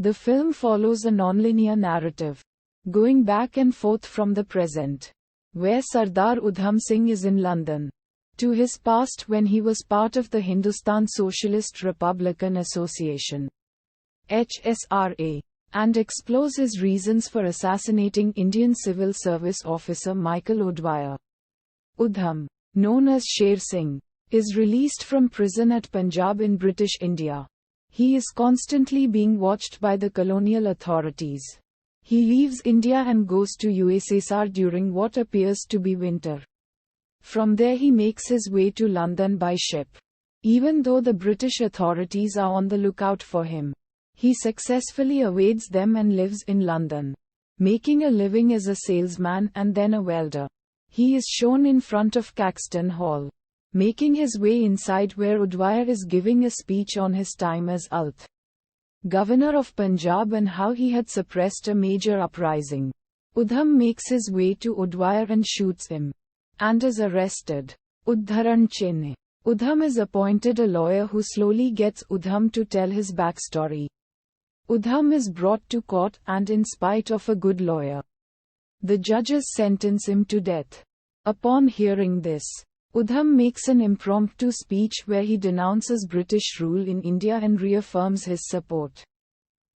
The film follows a nonlinear narrative, going back and forth from the present, where Sardar Udham Singh is in London, to his past when he was part of the Hindustan Socialist Republican Association (HSRA), and explores his reasons for assassinating Indian civil service officer Michael O'Dwyer. Udham, known as Sher Singh, is released from prison at Punjab in British India. He is constantly being watched by the colonial authorities. He leaves India and goes to USSR during what appears to be winter. From there he makes his way to London by ship. Even though the British authorities are on the lookout for him, he successfully evades them and lives in London, making a living as a salesman and then a welder. He is shown in front of Caxton Hall, making his way inside where O'Dwyer is giving a speech on his time as Lt. Governor of Punjab and how he had suppressed a major uprising. Udham makes his way to O'Dwyer and shoots him, and is arrested. Udharan Chinne. Udham is appointed a lawyer who slowly gets Udham to tell his backstory. Udham is brought to court and in spite of a good lawyer, the judges sentence him to death. Upon hearing this, Udham makes an impromptu speech where he denounces British rule in India and reaffirms his support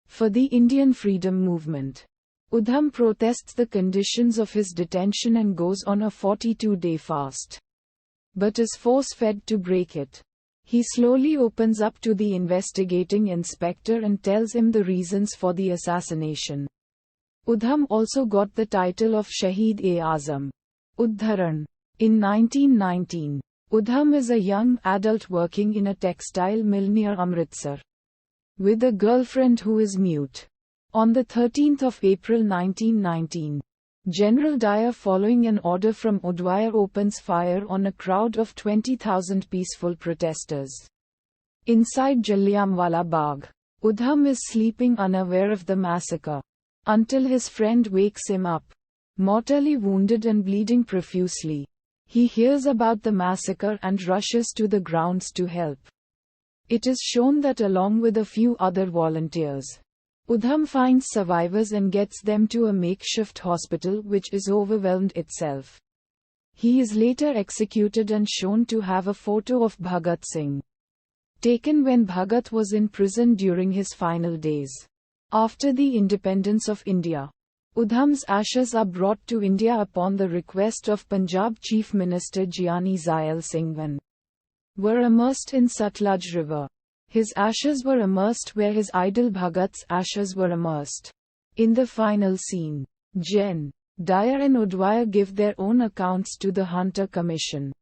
for the Indian freedom movement. Udham protests the conditions of his detention and goes on a 42-day fast, but is force-fed to break it. He slowly opens up to the investigating inspector and tells him the reasons for the assassination. Udham also got the title of Shaheed-e-Azam. Udharan. In 1919, Udham is a young adult working in a textile mill near Amritsar, with a girlfriend who is mute. On the 13th of April 1919, General Dyer, following an order from O'Dwyer, opens fire on a crowd of 20,000 peaceful protesters inside Jallianwala Bagh. Udham is sleeping unaware of the massacre, until his friend wakes him up, mortally wounded and bleeding profusely. He hears about the massacre and rushes to the grounds to help. It is shown that along with a few other volunteers, Udham finds survivors and gets them to a makeshift hospital which is overwhelmed itself. He is later executed and shown to have a photo of Bhagat Singh, taken when Bhagat was in prison during his final days. After the independence of India, Udham's ashes are brought to India upon the request of Punjab Chief Minister Giani Zail Singh and were immersed in Sutlej River. His ashes were immersed where his idol Bhagat's ashes were immersed. In the final scene, Gen. Dyer and O'Dwyer give their own accounts to the Hunter Commission.